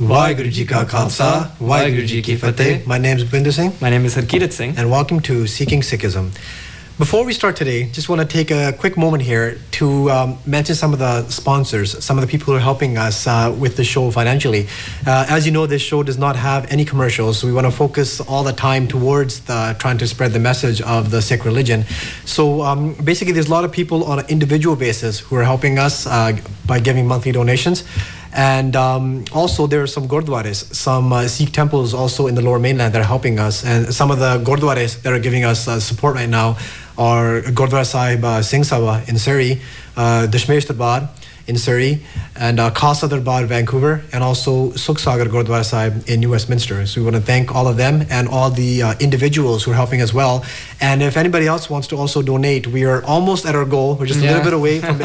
Waheguru Ji Ka Khalsa, Waheguru Ji Ki Fateh. My name is Bhupinder Singh. My name is Harkeerat Singh. And welcome to Seeking Sikhism. Before we start today, just want to take a quick moment here to mention some of the sponsors, some of the people who are helping us with the show financially. As you know, this show does not have any commercials, so we want to focus all the time towards trying to spread the message of the Sikh religion. So basically, there's a lot of people on an individual basis who are helping us by giving monthly donations. And also there are some gurdwaras, some Sikh temples also in the lower mainland that are helping us. And some of the gurdwaras that are giving us support right now are Gurdwara Sahib Singh Sabha in Surrey, Dashmesh Darbar in Surrey, and Khalsa Darbar Vancouver, and also Suksagar Gurdwara Sahib in New Westminster. So we want to thank all of them and all the individuals who are helping as well. And if anybody else wants to also donate, we are almost at our goal. We're just a little bit away from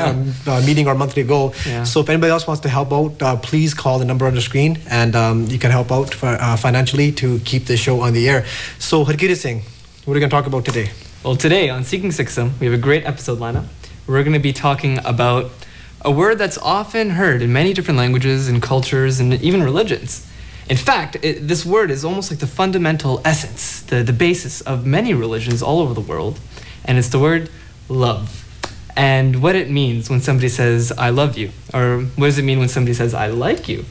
meeting our monthly goal. Yeah. So if anybody else wants to help out, please call the number on the screen, and you can help out financially to keep the show on the air. So Harkeerat Singh, what are we going to talk about today? Well, today on Seeking Sikhism, we have a great episode lineup. We're going to be talking about a word that's often heard in many different languages and cultures and even religions. In fact, this word is almost like the fundamental essence, the basis of many religions all over the world, and it's the word love. And what it means when somebody says, I love you, or what does it mean when somebody says, I like you,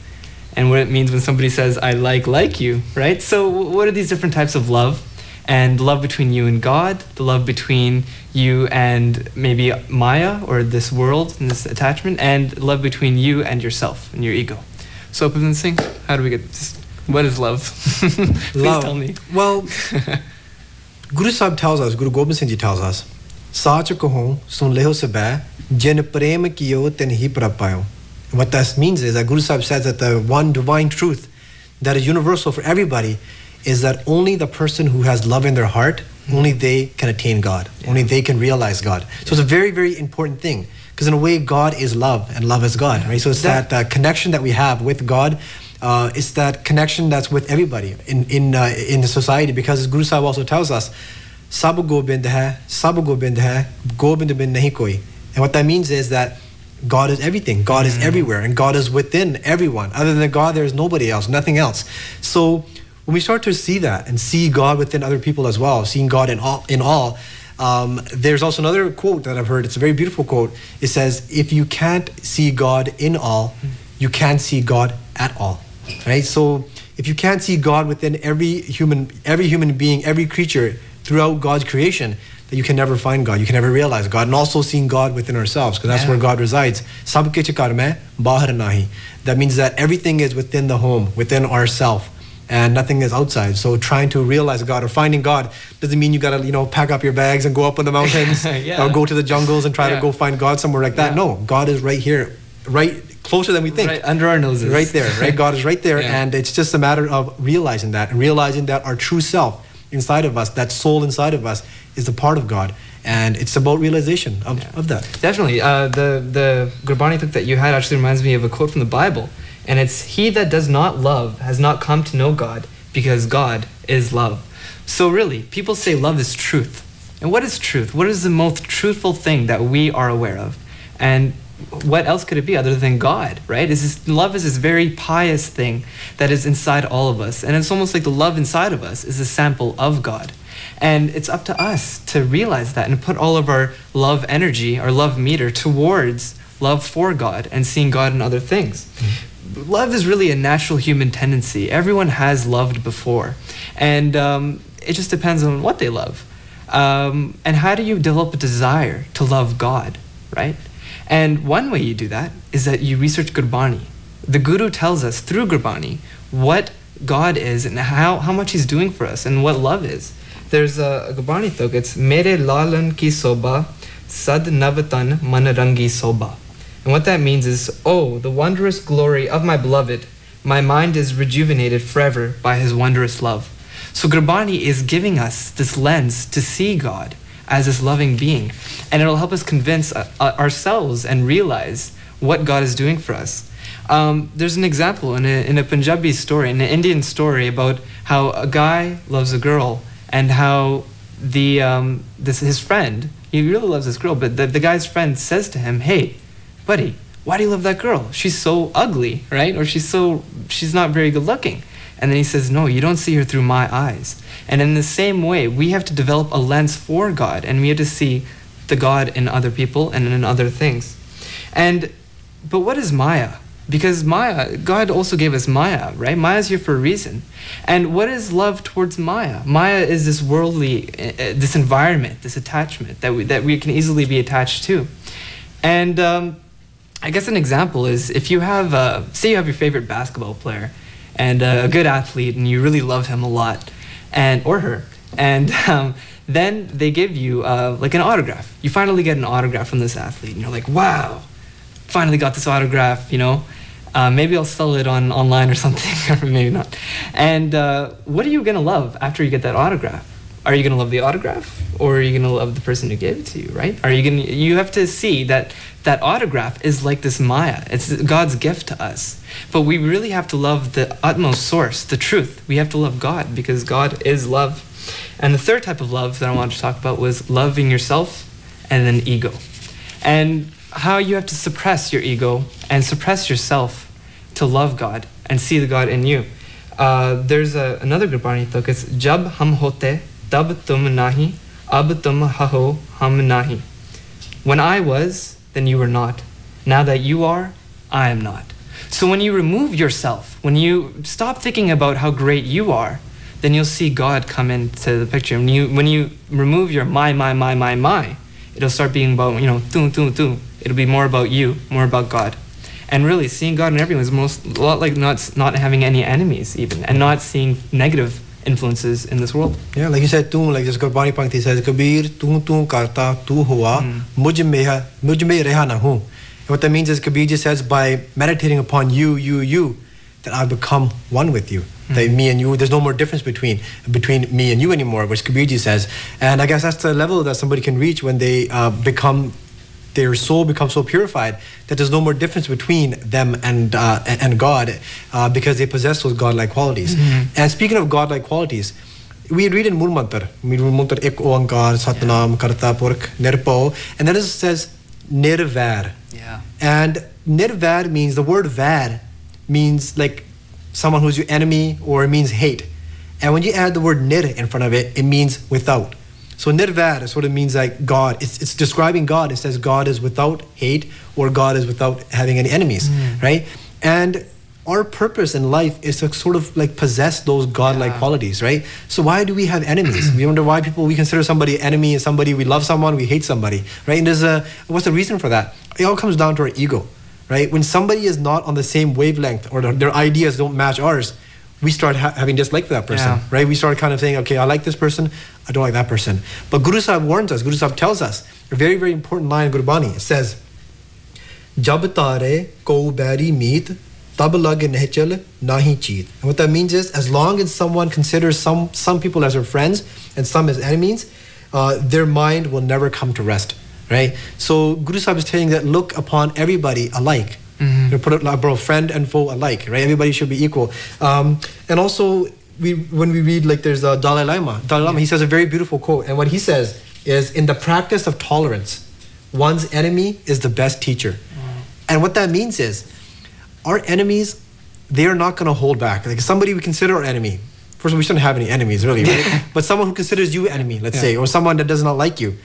and what it means when somebody says, I like you, right? So what are these different types of love? And love between you and God, the love between you and maybe Maya or this world and this attachment, and love between you and yourself and your ego. So, Bhupinder Singh, how do we get this? What is love? Please love. Tell me. Well, Guru Sahib tells us, Guru Gobind Singh Ji tells us, Sach kahon sun leho sabai, jin prem kiyo ten hi prapayo. What that means is that Guru Sahib says that the one divine truth that is universal for everybody is that only the person who has love in their heart, only they can attain God. Yeah. Only they can realize God. So it's a very, very important thing. Because in a way, God is love and love is God, right? So it's that connection that we have with God. It's that connection that's with everybody in the society. Because as Guru Sahib also tells us, Sab Gobind hai, Gobind bin nahi koi. And what that means is that God is everything. God is everywhere. And God is within everyone. Other than God, there is nobody else, nothing else. So when we start to see that and see God within other people as well, seeing God in all, there's also another quote that I've heard. It's a very beautiful quote. It says, if you can't see God in all, you can't see God at all, right? So if you can't see God within every human being, every creature throughout God's creation, then you can never find God. You can never realize God. And also seeing God within ourselves, because that's where God resides. Sab ke chakar mein bahar nahi. That means that everything is within the home, within ourself, and nothing is outside. So trying to realize God or finding God doesn't mean you gotta, pack up your bags and go up on the mountains or go to the jungles and try to go find God somewhere like that. No, God is right here, right closer than we think. Right under our noses. Right there, right? God is right there, and it's just a matter of realizing that, and realizing that our true self inside of us, that soul inside of us, is a part of God. And it's about realization of that. Definitely. The Gurbani book that you had actually reminds me of a quote from the Bible. And it's, he that does not love has not come to know God, because God is love. So really, people say love is truth. And what is truth? What is the most truthful thing that we are aware of? And what else could it be other than God, right? Love is this very pious thing that is inside all of us. And it's almost like the love inside of us is a sample of God. And it's up to us to realize that and put all of our love energy, our love meter, towards love for God and seeing God in other things. Mm-hmm. Love is really a natural human tendency. Everyone has loved before. And it just depends on what they love. And how do you develop a desire to love God, right? And one way you do that is that you research Gurbani. The Guru tells us through Gurbani what God is and how much he's doing for us and what love is. There's a Gurbani tuk, it's Mere lalan ki soba, sad navatan manarangi soba. And what that means is, oh, the wondrous glory of my beloved, my mind is rejuvenated forever by his wondrous love. So Gurbani is giving us this lens to see God as this loving being. And it'll help us convince ourselves and realize what God is doing for us. There's an example in a Punjabi story, in an Indian story, about how a guy loves a girl and how his friend, he really loves this girl, but the guy's friend says to him, hey, buddy, why do you love that girl? She's so ugly, right? Or she's not very good looking. And then he says, no, you don't see her through my eyes. And in the same way, we have to develop a lens for God, and we have to see the God in other people and in other things. But what is Maya? Because Maya, God also gave us Maya, right? Maya's here for a reason. And what is love towards Maya? Maya is this worldly, this environment, this attachment that we can easily be attached to. And I guess an example is if you have, say you have your favorite basketball player and a good athlete, and you really love him a lot, or her, and then they give you like an autograph. You finally get an autograph from this athlete, and you're like, wow, finally got this autograph, maybe I'll sell it online or something, or maybe not. And what are you gonna love after you get that autograph? Are you gonna love the autograph, or are you gonna love the person who gave it to you, right? You have to see that autograph is like this Maya. It's God's gift to us. But we really have to love the utmost source, the truth. We have to love God, because God is love. And the third type of love that I wanted to talk about was loving yourself and then ego. And how you have to suppress your ego and suppress yourself to love God and see the God in you. There's another Gurbani tuk. It's Jab hum hote, tab tum nahi, ab tum haho hum nahi. When I was, then you were not. Now that you are, I am not. So when you remove yourself, when you stop thinking about how great you are, then you'll see God come into the picture. When you remove your my, it'll start being about, tu. It'll be more about you, more about God. And really, seeing God in everyone is a lot like not having any enemies even, and not seeing negative influences in this world. Yeah, like you said, like this Gurbani Pankti says, Kabir, tu karta, tu hua, mujh mein reha na hu. And what that means is, Kabir ji says, by meditating upon you, that I become one with you. That me and you, there's no more difference between me and you anymore, which Kabir ji says. And I guess that's the level that somebody can reach when they their soul becomes so purified that there's no more difference between them and God, because they possess those godlike qualities. And speaking of godlike qualities, we read in Mool Mantar, Ek Oankar, Satnam, Karta, Purkh, Nirpau, and then it says Nirvair. Yeah. And Nirvair means, the word Vair means like someone who's your enemy, or it means hate. And when you add the word Nir in front of it, it means without. So Nirvair is what it means, like God. It's describing God. It says God is without hate, or God is without having any enemies, right? And our purpose in life is to sort of like possess those godlike qualities, right? So why do we have enemies? We wonder why we consider somebody an enemy, and somebody, we love someone, we hate somebody, right? And what's the reason for that? It all comes down to our ego, right? When somebody is not on the same wavelength, or their ideas don't match ours, we start having dislike for that person, right? We start kind of saying, okay, I like this person, I don't like that person. But Guru Sahib warns us, Guru Sahib tells us, a very, very important line in Gurbani. It says, Jab tare ko bari meet, tab lag nehchal nahi cheat. And what that means is, as long as someone considers some people as their friends and some as enemies, their mind will never come to rest, right? So Guru Sahib is saying that look upon everybody alike. Put it like, friend and foe alike, right? Everybody should be equal. And also, when we read, like, there's Dalai Lama, he says a very beautiful quote. And what he says is, in the practice of tolerance, one's enemy is the best teacher. And what that means is, our enemies, they are not going to hold back. Like, somebody we consider our enemy. First of all, we shouldn't have any enemies, really, right? But someone who considers you enemy, let's say, or someone that does not like you,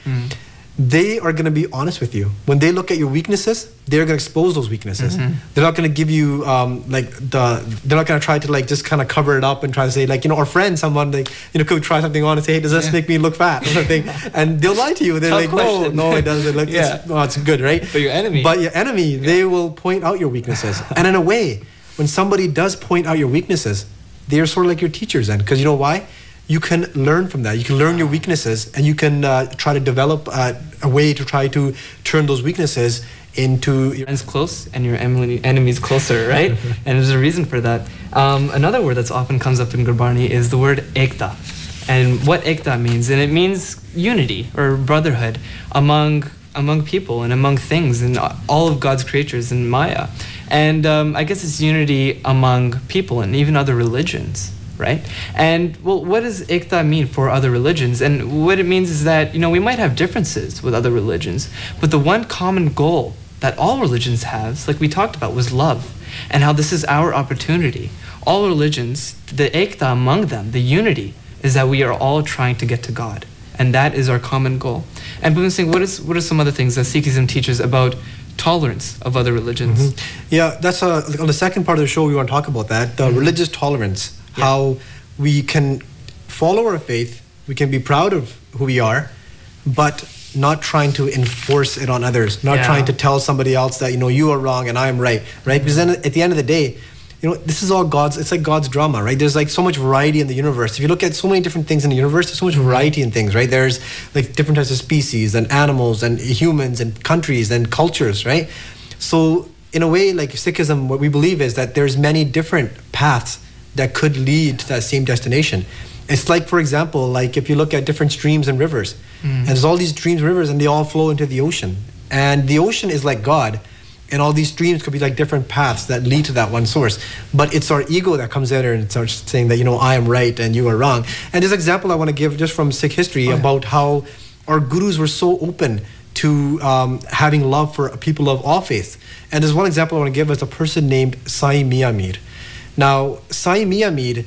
they are going to be honest with you. When they look at your weaknesses, they're going to expose those weaknesses. They're not going to give you they're not going to try to like just kind of cover it up and try to say, like, our friend, someone, like, could try something on and say, hey, does this make me look fat or something? And they'll lie to you. They're like, no, it doesn't. Like, it's good, right? But your enemy, they will point out your weaknesses. And in a way, when somebody does point out your weaknesses, they are sort of like your teachers then. Because you know why? You can learn from that. You can learn your weaknesses, and you can try to develop a way to try to turn those weaknesses into your friends close and your enemies closer, right? And there's a reason for that. Another word that's often comes up in Gurbani is the word ekta. And what ekta means, and it means unity or brotherhood among people and among things and all of God's creatures in Maya. And I guess it's unity among people and even other religions. Right? And well, what does Ekta mean for other religions? And what it means is that, we might have differences with other religions, but the one common goal that all religions have, like we talked about, was love, and how this is our opportunity. All religions, the ekta among them, the unity, is that we are all trying to get to God, and that is our common goal. And Bhupinder Singh, what are some other things that Sikhism teaches about tolerance of other religions? Yeah, that's on the second part of the show we want to talk about that, the religious tolerance, how we can follow our faith, we can be proud of who we are, but not trying to enforce it on others, not trying to tell somebody else that, you are wrong and I am right? Because then at the end of the day, this is all it's like God's drama, right? There's like so much variety in the universe. If you look at so many different things in the universe, there's so much variety in things, right? There's like different types of species and animals and humans and countries and cultures, right? So in a way, like Sikhism, what we believe is that there's many different paths that could lead to that same destination. It's like, for example, like if you look at different streams and rivers, and there's all these streams and rivers and they all flow into the ocean. And the ocean is like God. And all these streams could be like different paths that lead to that one source. But it's our ego that comes in there and starts saying that, I am right and you are wrong. And this example I want to give just from Sikh history about how our gurus were so open to having love for people of all faiths. And there's one example I want to give is a person named Sai Mia Mir. Now, Sai Mia Mir,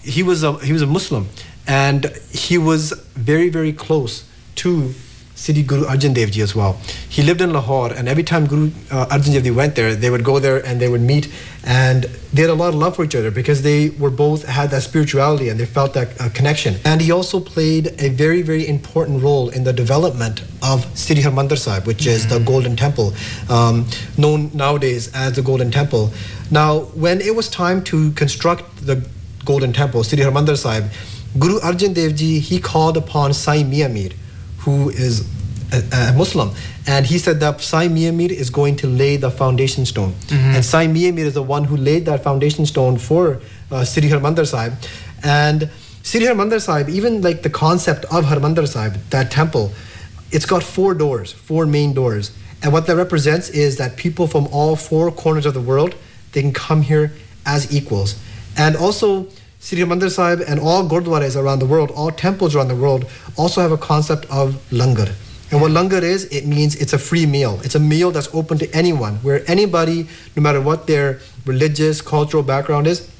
he was a Muslim, and he was very, very close to Siddhi Guru Arjan Dev Ji as well. He lived in Lahore, and every time Guru Arjan Dev Ji went there, they would go there and they would meet, and they had a lot of love for each other because they were both had that spirituality and they felt that connection. And he also played a very, very important role in the development of Sri Harmandir Sahib, which is the Golden Temple, known nowadays as the Golden Temple. Now, when it was time to construct the Golden Temple, Sri Harmandir Sahib, Guru Arjan Dev Ji, he called upon Sai Mia Mir, who is a Muslim, and he said that Sai Mia Mir is going to lay the foundation stone. And Sai Mia Mir is the one who laid that foundation stone for Sri Harmandir Sahib. And Sri Harmandir Sahib, even like the concept of Harmandir Sahib, that temple, it's got 4 doors, 4 main doors. And what that represents is that people from all 4 corners of the world, they can come here as equals. And also, Sri Harmandir Sahib and all gurdwaras around the world, all temples around the world, also have a concept of langar. And what langar is, it means it's a free meal. It's a meal that's open to anyone, where anybody, no matter what their religious, cultural background is,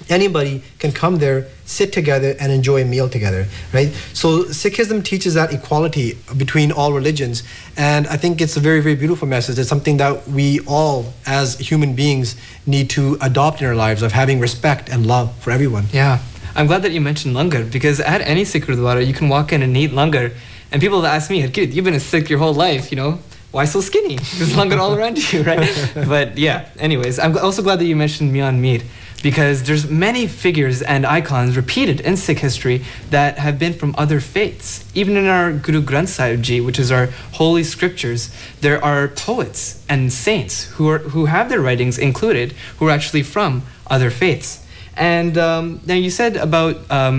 anybody can come there, sit together, and enjoy a meal together, right? So Sikhism teaches that equality between all religions, and I think it's a very, very beautiful message. It's something that we all, as human beings, need to adopt in our lives, of having respect and love for everyone. Yeah, I'm glad that you mentioned langar, because at any Sikh Gurdwara, you can walk in and eat langar, and people have asked me, Harkeerat, you've been a Sikh your whole life, why so skinny? There's langar all around you, right? But yeah, anyways, I'm also glad that you mentioned Mian Mir, because there's many figures and icons repeated in Sikh history that have been from other faiths. Even in our Guru Granth Sahib Ji, which is our holy scriptures, there are poets and saints who have their writings included who are actually from other faiths. And now you said about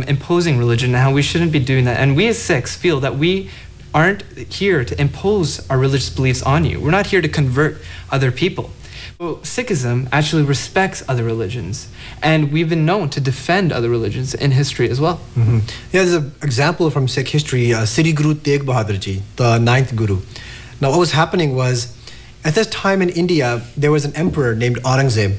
imposing religion and how we shouldn't be doing that. And we as Sikhs feel that we aren't here to impose our religious beliefs on you. We're not here to convert other people. Well, Sikhism actually respects other religions, and we've been known to defend other religions in history as well. Yeah, there's an example from Sikh history, Sri Guru Tegh Bahadur Ji, the 9th Guru. Now, what was happening was, at this time in India, there was an emperor named Aurangzeb,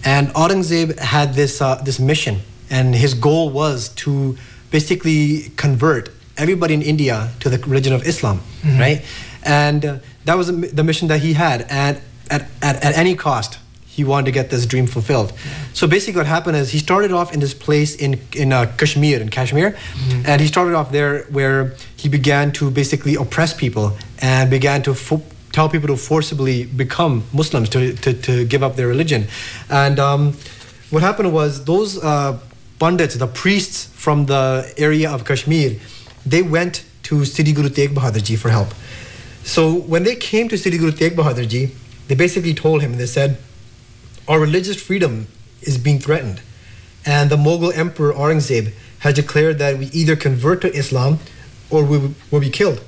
and Aurangzeb had this mission, and his goal was to basically convert everybody in India to the religion of Islam, right? And that was the mission that he had, and at any cost, he wanted to get this dream fulfilled. So basically what happened is he started off in this place in Kashmir, and he started off there where he began to basically oppress people and began to tell people to forcibly become Muslims, to give up their religion. And what happened was those pundits, the priests from the area of Kashmir, they went to Sri Guru Tegh Bahadur Ji for help. So when they came to Sri Guru Tegh Bahadur Ji, they basically told him, they said, our religious freedom is being threatened. And the Mughal Emperor Aurangzeb has declared that we either convert to Islam or we will be killed.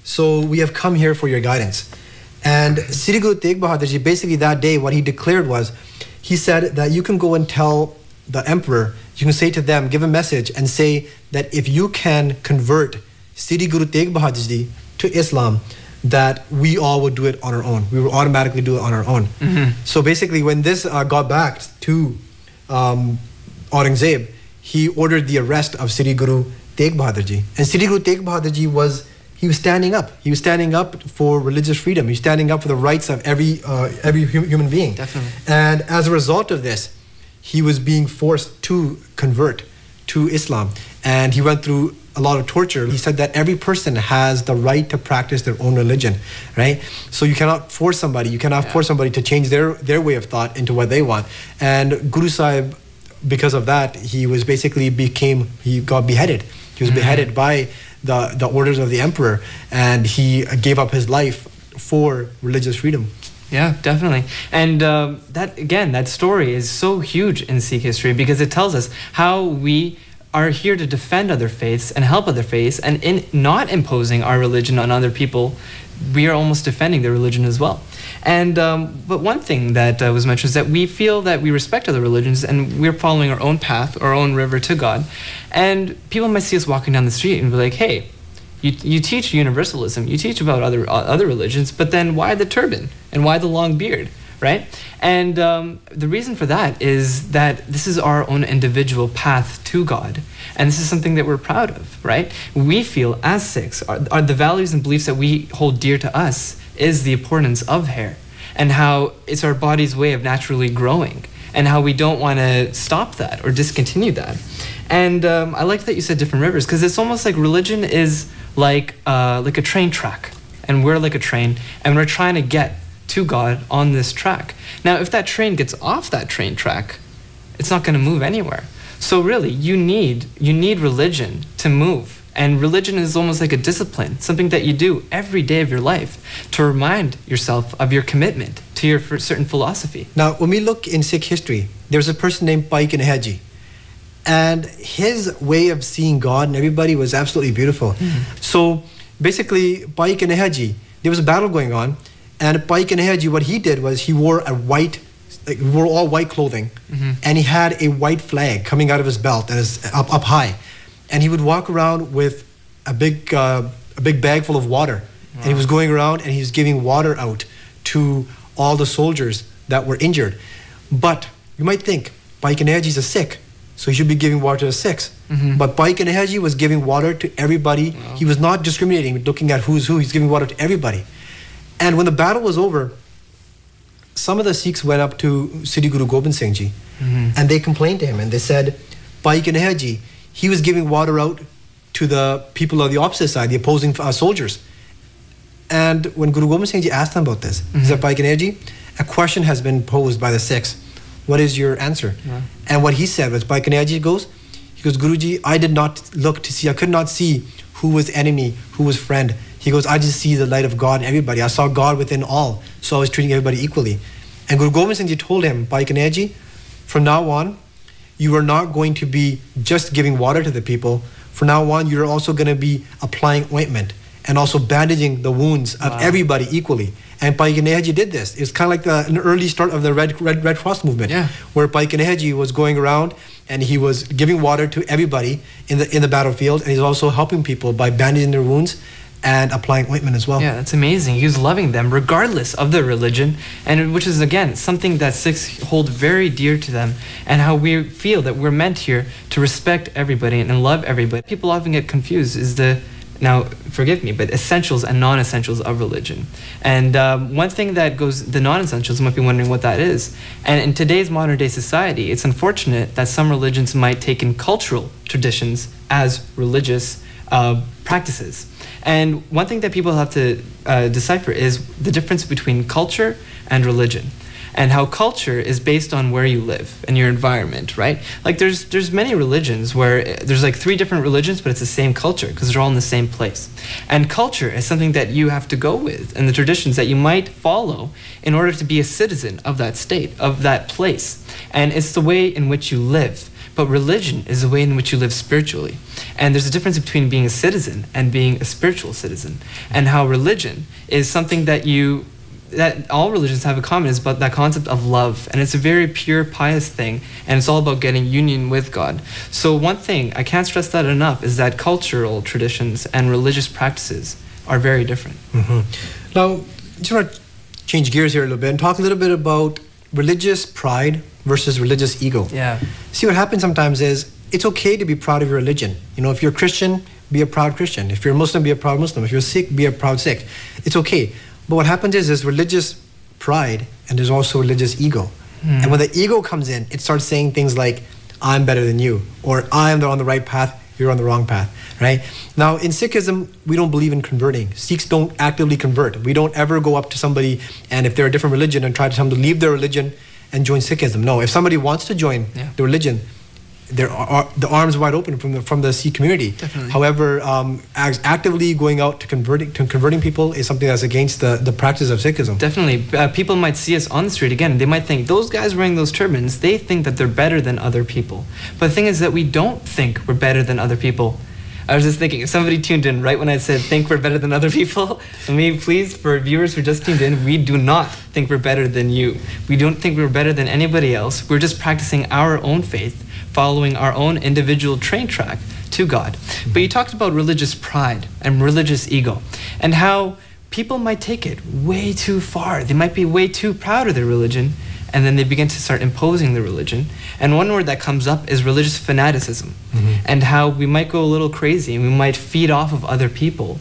So we have come here for your guidance. And Sri Guru Tegh Bahadur Ji, basically that day, what he declared was, he said that you can go and tell the emperor, you can say to them, give a message and say that if you can convert Sri Guru Tegh Bahadur Ji to Islam, that we all would do it on our own. We would automatically do it on our own. So basically, when this got back to Aurangzeb, he ordered the arrest of Sri Guru Tegh Bahadur Ji. And Sri Guru Tegh Bahadur Ji was standing up. He was standing up for religious freedom. He was standing up for the rights of every human being. Definitely. And as a result of this, he was being forced to convert to Islam. And he went through a lot of torture. He said that every person has the right to practice their own religion, right? So you cannot force somebody. You cannot force somebody to change their way of thought into what they want. And Guru Sahib, because of that, he got beheaded. He was beheaded by the orders of the emperor, and he gave up his life for religious freedom. Yeah, definitely. And that story is so huge in Sikh history because it tells us how we are here to defend other faiths and help other faiths, and in not imposing our religion on other people, we are almost defending their religion as well. And but one thing that was mentioned is that we feel that we respect other religions and we're following our own path, our own river to God. And people might see us walking down the street and be like, hey, you teach universalism, you teach about other religions, but then why the turban and why the long beard, right? And the reason for that is that this is our own individual path to God. And this is something that we're proud of, right? We feel as Sikhs, are the values and beliefs that we hold dear to us is the importance of hair and how it's our body's way of naturally growing and how we don't want to stop that or discontinue that. And I like that you said different rivers because it's almost like religion is like a train track, and we're like a train and we're trying to get to God on this track. Now, if that train gets off that train track, it's not going to move anywhere. So really, you need religion to move. And religion is almost like a discipline, something that you do every day of your life to remind yourself of your commitment to your certain philosophy. Now, when we look in Sikh history, there's a person named Bhai Kanhaiya Ji. And his way of seeing God and everybody was absolutely beautiful. So basically, Bhai Kanhaiya Ji, there was a battle going on, and Bhai Kanhaiya Ji, what he did was he wore all white clothing, and he had a white flag coming out of his belt and is up high. And he would walk around with a big bag full of water. And he was going around and he was giving water out to all the soldiers that were injured. But you might think, Bhai Kanhaiya Ji is a Sikh, so he should be giving water to the Sikhs. But Bhai Kanhaiya Ji was giving water to everybody. He was not discriminating, looking at who's who. He's giving water to everybody. And when the battle was over, some of the Sikhs went up to Sri Guru Gobind Singh Ji, and they complained to him, and they said, Bhai Kanhaiya Ji, he was giving water out to the people of the opposite side, the opposing soldiers. And when Guru Gobind Singh Ji asked them about this, he said, Bhai Kanhaiya Ji, a question has been posed by the Sikhs. What is your answer? And what he said was, Bhai Kanhaiya Ji goes, Guruji, I did not look to see, I could not see who was enemy, who was friend. He goes, I just see the light of God in everybody. I saw God within all, so I was treating everybody equally. And Guru Gobind Singh Ji told him, Bhai Kanhaiya Ji, from now on, you are not going to be just giving water to the people. From now on, you're also going to be applying ointment and also bandaging the wounds of everybody equally. And Bhai Kanhaiya Ji did this. It was kind of like an early start of the Red Cross movement, where Bhai Kanhaiya Ji was going around and he was giving water to everybody in the battlefield, and he's also helping people by bandaging their wounds and applying ointment as well. Yeah, that's amazing. He was loving them regardless of their religion, and which is, again, something that Sikhs hold very dear to them, and how we feel that we're meant here to respect everybody and love everybody. People often get confused is now forgive me, but essentials and non-essentials of religion. And one thing that goes, the non-essentials, might be wondering what that is. And in today's modern day society, it's unfortunate that some religions might take in cultural traditions as religious practices. And one thing that people have to decipher is the difference between culture and religion, and how culture is based on where you live and your environment, right? Like there's many religions where there's like 3 different religions, but it's the same culture because they're all in the same place. And culture is something that you have to go with, and the traditions that you might follow in order to be a citizen of that state, of that place. And it's the way in which you live. But religion is the way in which you live spiritually. And there's a difference between being a citizen and being a spiritual citizen. And how religion is something that all religions have in common is about that concept of love. And it's a very pure, pious thing. And it's all about getting union with God. So one thing, I can't stress that enough, is that cultural traditions and religious practices are very different. Now, just want to change gears here a little bit and talk a little bit about religious pride versus religious ego. Yeah. See, what happens sometimes is it's okay to be proud of your religion. You know, if you're a Christian, be a proud Christian. If you're a Muslim, be a proud Muslim. If you're a Sikh, be a proud Sikh. It's okay. But what happens is there's religious pride and there's also religious ego. And when the ego comes in, it starts saying things like, I'm better than you, or I'm on the right path, you're on the wrong path, right? Now, in Sikhism, we don't believe in converting. Sikhs don't actively convert. We don't ever go up to somebody and if they're a different religion and try to tell them to leave their religion and join Sikhism. No, if somebody wants to join the religion, the arms wide open from the Sikh community. Definitely. However, actively going out to converting people is something that's against the practice of Sikhism. Definitely. People might see us on the street again. They might think, those guys wearing those turbans, they think that they're better than other people. But the thing is that we don't think we're better than other people. I was just thinking, if somebody tuned in right when I said, think we're better than other people, let me please, for viewers who just tuned in, we do not think we're better than you. We don't think we're better than anybody else. We're just practicing our own faith, following our own individual train track to God. But you talked about religious pride and religious ego and how people might take it way too far. They might be way too proud of their religion and then they begin to start imposing the religion. And one word that comes up is religious fanaticism and how we might go a little crazy and we might feed off of other people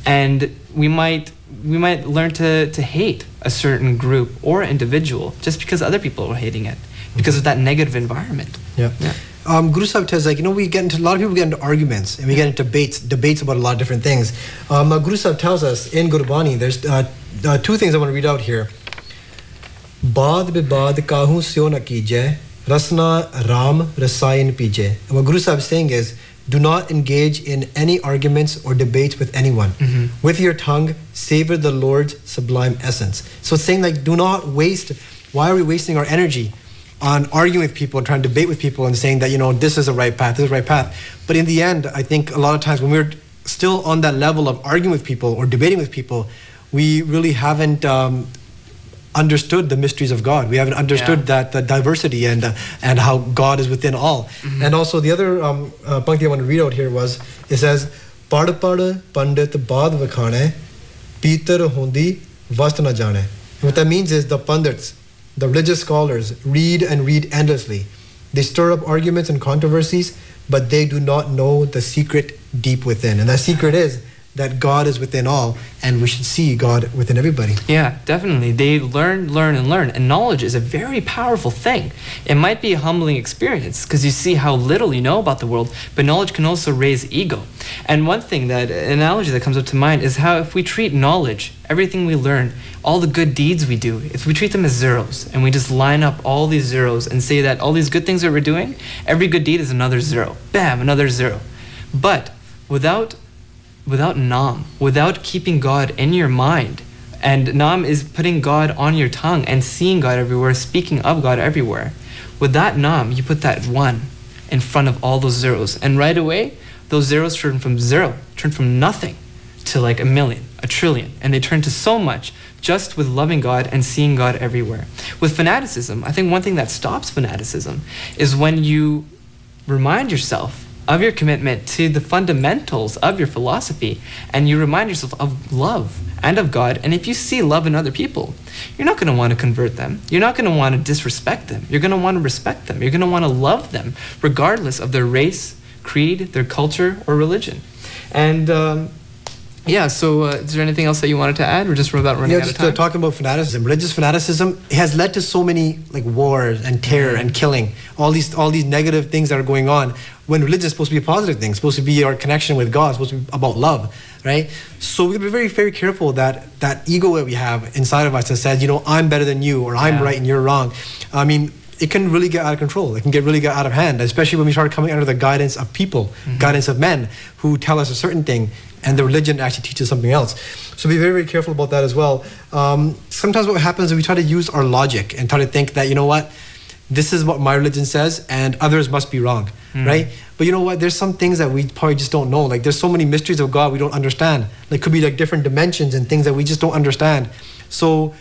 and we might learn to hate a certain group or individual just because other people are hating it because of that negative environment. Guru Sahib says, like, you know, a lot of people get into arguments and we get into debates about a lot of different things. Now Guru Sahib tells us in Gurbani, there's two things I want to read out here. Baad bibad kahu syo na kijay, rasna ram rasayan pijay. And what Guru Sahib is saying is, do not engage in any arguments or debates with anyone. With your tongue, savor the Lord's sublime essence. So it's saying, like, do not waste, why are we wasting our energy on arguing with people and trying to debate with people and saying that, you know, this is the right path, this is the right path. But in the end, I think a lot of times when we're still on that level of arguing with people or debating with people, we really haven't understood the mysteries of God. We haven't understood that the diversity and how God is within all. And also the other punkti I want to read out here it says, Pad pad pandit baad vakhane, Peter hondi vast na jane. And what that means is the pandits, the religious scholars, read and read endlessly. They stir up arguments and controversies, but they do not know the secret deep within. And that secret is that God is within all, and we should see God within everybody. Yeah, definitely. They learn, and knowledge is a very powerful thing. It might be a humbling experience because you see how little you know about the world, but knowledge can also raise ego. And one thing an analogy that comes up to mind is how if we treat knowledge, everything we learn, all the good deeds we do, if we treat them as zeros and we just line up all these zeros and say that all these good things that we're doing, every good deed is another zero. Bam, another zero. But without Nam, without keeping God in your mind, and Nam is putting God on your tongue and seeing God everywhere, speaking of God everywhere. With that Nam, you put that one in front of all those zeros, and right away, those zeros turn from zero, turn from nothing to like a million, a trillion, and they turn to so much just with loving God and seeing God everywhere. With fanaticism, I think one thing that stops fanaticism is when you remind yourself of your commitment to the fundamentals of your philosophy, and you remind yourself of love and of God. And if you see love in other people, you're not going to want to convert them. You're not going to want to disrespect them. You're going to want to respect them. You're going to want to love them, regardless of their race, creed, their culture, or religion. And so is there anything else that you wanted to add? We're just about running out of time. Just talking about fanaticism. Religious fanaticism has led to so many like wars and terror and killing. All these negative things that are going on. When religion is supposed to be a positive thing, supposed to be our connection with God, supposed to be about love, right? So we have to be very, very careful that ego that we have inside of us that says, you know, I'm better than you, or I'm right and you're wrong. I mean, it can really get out of control. It can really get out of hand, especially when we start coming under the guidance of people, guidance of men who tell us a certain thing, and the religion actually teaches something else. So be very, very careful about that as well. Sometimes what happens is we try to use our logic and try to think that, you know what, this is what my religion says and others must be wrong, right? But you know what, there's some things that we probably just don't know. Like there's so many mysteries of God we don't understand. Like could be like different dimensions and things that we just don't understand. So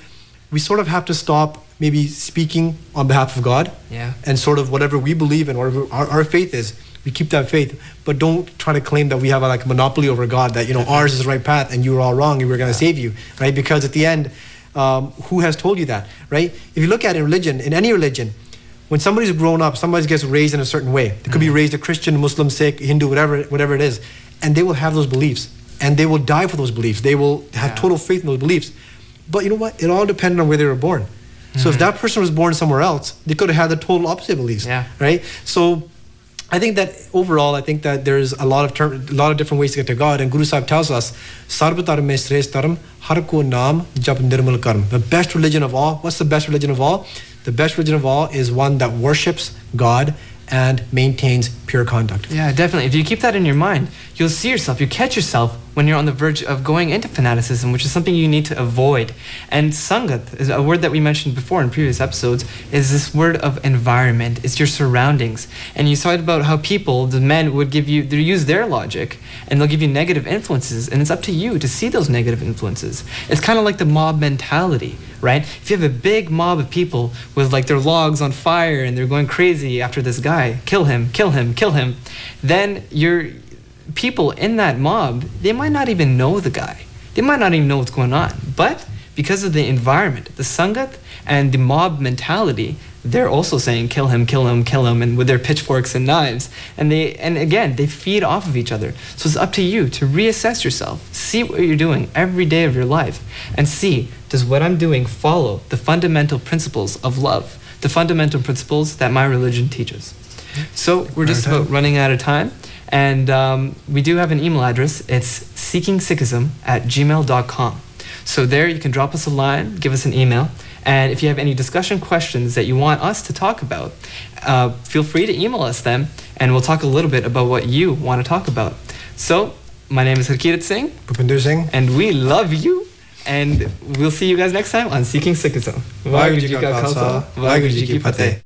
we sort of have to stop maybe speaking on behalf of God, Yeah. and sort of whatever we believe in, whatever our faith is, we keep that faith, but don't try to claim that we have a monopoly over God, that ours is the right path and you were all wrong and we're going to save you, right? Because at the end, who has told you that, right? If you look at in religion, in any religion, when somebody's grown up, somebody gets raised in a certain way. They could be raised a Christian, Muslim, Sikh, Hindu, whatever it is, and they will have those beliefs, and they will die for those beliefs. They will have total faith in those beliefs. But you know what? It all depended on where they were born. So if that person was born somewhere else, they could have had the total opposite beliefs, right? So I think that overall, I think that there's a lot of different ways to get to God, and Guru Sahib tells us, "Sarv dharm mein shreshth dharm, har ko naam jap nirmal karm." The best religion of all. What's the best religion of all? The best religion of all is one that worships God and maintains pure conduct. Yeah, definitely. If you keep that in your mind, you'll see yourself, you catch yourself when you're on the verge of going into fanaticism, which is something you need to avoid. And sangat is a word that we mentioned before in previous episodes, is this word of environment. It's your surroundings. And you talked about how people, the men, would they use their logic and they'll give you negative influences, and it's up to you to see those negative influences. It's kind of like the mob mentality, right? If you have a big mob of people with their logs on fire and they're going crazy after this guy, kill him, kill him, kill him, then people in that mob, they might not even know the guy. They might not even know what's going on. But because of the environment, the sangat and the mob mentality, they're also saying kill him, kill him, kill him, and with their pitchforks and knives. And again, they feed off of each other. So it's up to you to reassess yourself, see what you're doing every day of your life, and see, does what I'm doing follow the fundamental principles of love, the fundamental principles that my religion teaches. So we're just about running out of time. And we do have an email address. It's seekingsikhism@gmail.com. So there you can drop us a line, give us an email. And if you have any discussion questions that you want us to talk about, feel free to email us them, and we'll talk a little bit about what you want to talk about. So my name is Harkeerat Singh. Bhupinder Singh. And we love you. And we'll see you guys next time on Seeking Sikhism. Vaheguru Ji Ka Khalsa, Vaheguru Ji Ki Fateh.